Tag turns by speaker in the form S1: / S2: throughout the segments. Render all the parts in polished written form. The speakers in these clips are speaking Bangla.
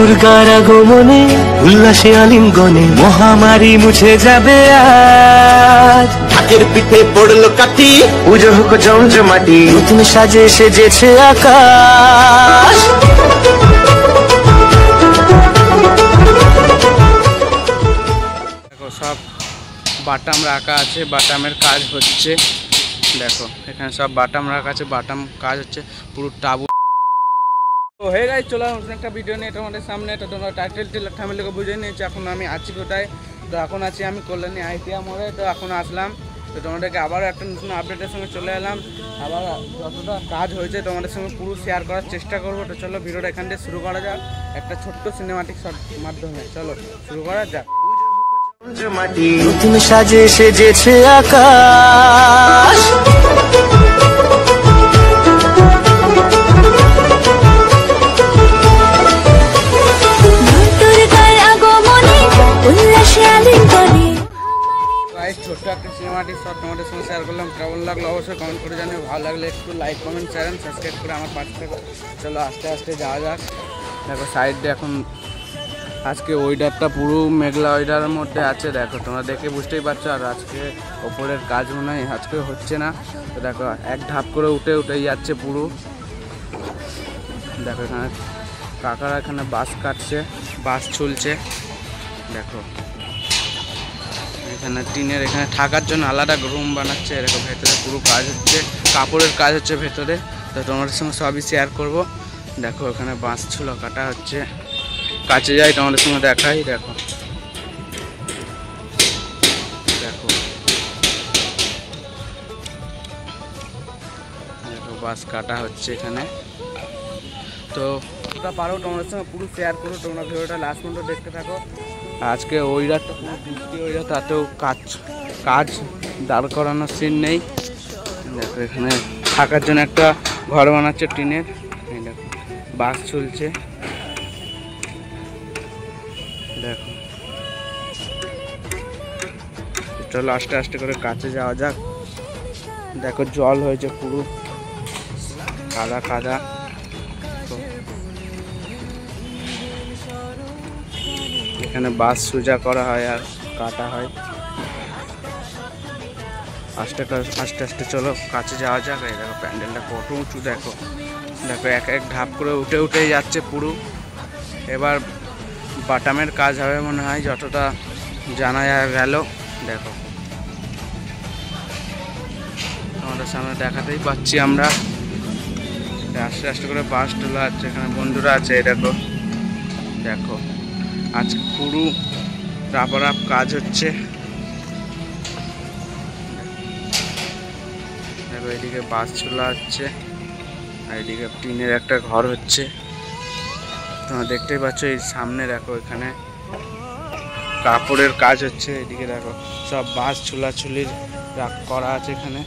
S1: দুর্গার আগমনে উল্লাসে আলিঙ্গনে মহামারী মুছে যাবে আজ।
S2: ঢাকের পিঠে পড়লো কাঠি,
S1: পুজো হোক জমজমাটি, নতুন সাজে সেজেছে আকাশ।
S3: দেখো সব বাটাম রাখা আছে, বাটামের কাজ হচ্ছে। দেখো এখানে সব বাটাম রাখা আছে, বাটাম কাজ হচ্ছে পুরো টাবু। তো হয়ে গেছে, চলো একটা ভিডিও নিয়ে তোমাদের সামনে। তো তোমরা টাইটেল ফ্যামিলিকে বুঝে নিয়েছি। এখন আমি আছি কোথায়? তো এখন আছি আমি কল্যাণী আইটিআ মোড়ে। তো এখন আসলাম, তো তোমাদেরকে আবারও একটা নতুন আপডেটের সঙ্গে চলে এলাম। আবার যতটা কাজ হয়েছে তোমাদের সঙ্গে পুরো শেয়ার করার চেষ্টা করবো। তো চলো ভিডিওটা এখান থেকে শুরু করা যাক একটা ছোট্ট সিনেমাটিক শট মাধ্যমে। চলো শুরু করা যাক।
S1: জমজমাটি, নতুন সাজে সেজেছে আকাশ।
S3: ছোট্ট একটা সিনেমাটিক শট তোমাদের সঙ্গে শেয়ার করলাম। কেমন লাগলো অবশ্যই কমেন্ট করে জানিও। ভালো লাগলে একটু লাইক কমেন্ট শেয়ার সাবস্ক্রাইব করে আমার পাশে থাকো। চলো আস্তে আস্তে যাওয়া যাক। দেখো সাইডে এখন আজকে ওয়েদারটা পুরো মেঘলা ওয়েদারের মধ্যে আছে। দেখো তোমরা দেখে বুঝতেই পারছো। আর আজকে ওপরের কাজ মনে হয় আজকে হচ্ছে না। তো দেখো এক ধাপ করে উঠেই যাচ্ছে পুরো। দেখো এখানে কাকারা এখানে বাঁশ কাটছে, বাঁশ চলছে। দেখো এখানে টিনের এখানে থাকার জন্য আলাদা রুম বানাচ্ছে। এরকম ভেতরে পুরো কাজ হচ্ছে, কাপড়ের কাজ হচ্ছে ভেতরে। তো তোমাদের সঙ্গে সবই শেয়ার করব। দেখো এখানে বাঁশ ছিল কাটা হচ্ছে, কাছে যাই তোমাদের সঙ্গে দেখাই। দেখো দেখো দেখো বাঁশ কাটা হচ্ছে এখানে। তো ওটা পারো তোমাদের সঙ্গে পুরো শেয়ার করো। তোমরা ভিডিওটা লাস্ট পর্যন্ত দেখতে থাকো। আজকে ওইরাটা পুরো বৃষ্টি, ওইরা তাতেও কাজ দাঁড় করানোর সিন নেই। দেখো এখানে থাকার জন্য একটা ঘর বানাচ্ছে টিনের। দেখো বাস চলছে। দেখো চলো আস্তে আস্তে করে কাছে যাওয়া যাক। দেখো জল হয়েছে পুরো কাদা কাদা। এখানে বাঁশ সোজা করা হয় আর কাটা হয়। আস্তে আস্তে চলো কাছে যাওয়া যাক। এই দেখো প্যান্ডেলটা কত উঁচু। দেখো দেখো এক এক ধাপ করে উঠেই যাচ্ছে পুরো। এবার বাটামের কাজ হবে মনে হয়, যতটা জানা গেল। দেখো আমাদের সামনে দেখাতেই পাচ্ছি আমরা। আস্তে আস্তে করে বাস তোলা আছে, এখানে বন্ধুরা আছে। দেখো দেখো আজ পুরো রাপ কাজ হচ্ছে। দেখো এদিকে বাস চলা হচ্ছে আর এদিকে টিনের একটা ঘর হচ্ছে। তোমরা দেখতেই পাচ্ছ এই সামনে। দেখো এখানে কাপড়ের কাজ হচ্ছে। এদিকে দেখো সব বাস ছুলাছুলির করা আছে এখানে।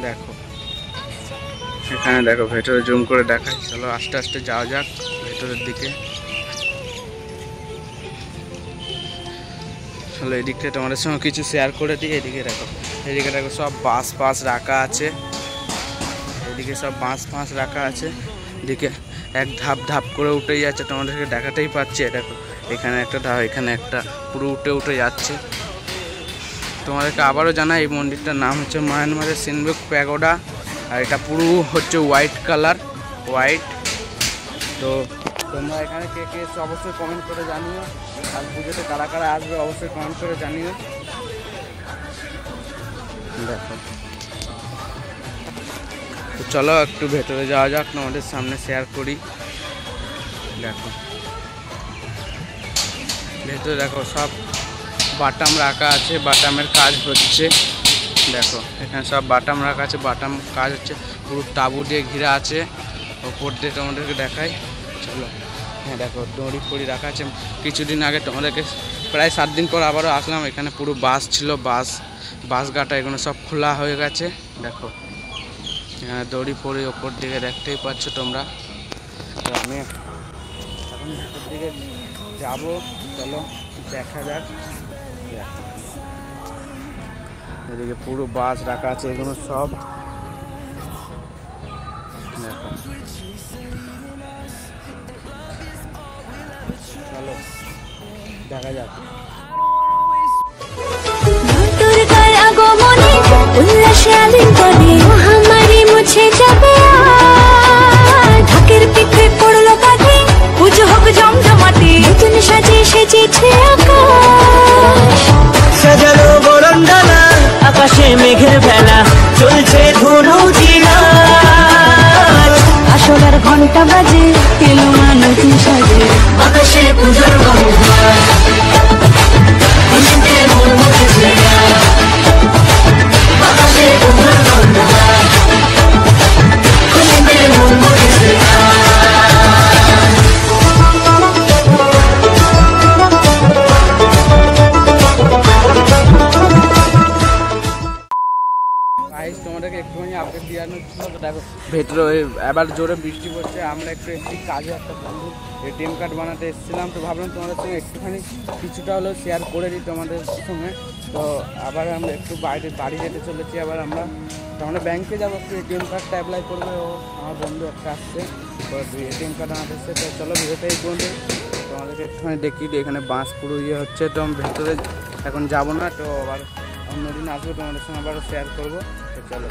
S3: দেখো এখানে দেখো ভেতরে জুম করে দেখাই। চলো আস্তে আস্তে যাওয়া যাক ভেতরের দিকে। চলো এদিকে তোমাদের সঙ্গে কিছু শেয়ার করে দিই। এদিকে দেখো সব বাঁশ রাখা আছে। এদিকে সব বাঁশ রাখা আছে। এদিকে এক ধাপ করে উঠেই যাচ্ছে, তোমাদেরকে দেখাতেই পাচ্ছি। দেখো এখানে একটা ধাপ, এখানে একটা, পুরো উঠে যাচ্ছে। তোমাদেরকে আবারও জানাই এই মন্দিরটার নাম হচ্ছে মায়ানমারের সিনবুক প্যাগোডা। আর এটা পুরো হচ্ছে হোয়াইট কালার, হোয়াইট। তো তোমরা এখানে কে কে এসছো অবশ্যই কমেন্ট করে জানিও। আর পুজোতে কারা কারা আসবে অবশ্যই কমেন্ট করে জানিও। দেখো তো চলো একটু ভেতরে যাওয়া যাক, তোমাদের সামনে শেয়ার করি। দেখো ভেতরে দেখো সব বাটাম রাখা আছে, বাটামের কাজ হচ্ছে। দেখো এখানে সব বাটাম রাখা আছে, বাটাম কাজ হচ্ছে। পুরো তাঁবু দিয়ে ঘিরা আছে, ওপর দিয়ে তোমাদেরকে দেখাই। চলো হ্যাঁ দেখো দড়ি ফড়ি রাখা আছে। কিছুদিন আগে তোমাদেরকে প্রায় 7 দিন পর আবারও আসলাম। এখানে পুরো বাস ছিল, বাস গাটা এগুলো সব খোলা হয়ে গেছে। দেখো এখানে দড়ি ফড়ি ওপর দিকে দেখতেই পাচ্ছ তোমরা। তো আমি এখন ভেতর দিকে যাবো, চলো দেখা যাক। এদিকে পুরো বাস রাখা আছে, এগুলো সব দেখো চলো দেখা যাক।
S4: দুর্গার আগমনে উল্লাসে আলিঙ্গনে মহামারী মুছে যাবে আর। ঢাকের পিঠে পড়লো কাঁধে পুজো হোক জমজমাটে নতুন সাজে সেজেছে আকাশ।
S1: সাজানো বরণডালা আকাশে মেঘের ভেলা চলছে ধুনুচি নাচ।
S4: আসলার ঘন্টা বাজে এলো মা নতুন সাজে
S1: আকাশে পূজার গন্ধ খুশিতে মন মুখেছে আকাশে পূজার গন্ধ খুশিতে মন মুখেছে।
S3: গাইস তোমাদেরকে একটুখানি আপডেট দেওয়ানোর ছিল তো দেখো ভেতরে এবার জোরে বৃষ্টি পড়ছে। আমরা একটু এসেছি কাজে, একটা বন্ধু এটিএম কার্ড বানাতে এসেছিলাম, তো ভাবলাম তোমাদের সঙ্গে একটুখানি কিছুটা হলেও শেয়ার করে দিই তোমাদের সঙ্গে। তো আবার আমরা একটু বাড়ি যেতে চলেছি। আবার আমরা ব্যাংকে যাবো, একটু এটিএম কার্ডটা অ্যাপ্লাই করবে। ও আমার বন্ধু একটা আসছে, তো এটিএম কার্ড আনাতে এসছে। তো চলো ভিডিওটাই বন্ধু তোমাদেরকে একটুখানি দেখি দিই। এখানে বাস পুরো হচ্ছে, তো আমি ভেতরে এখন যাবো না, তো আবার অন্যদিন আসবো তোমাদের সঙ্গে আবারও শেয়ার করবো। তো চলো।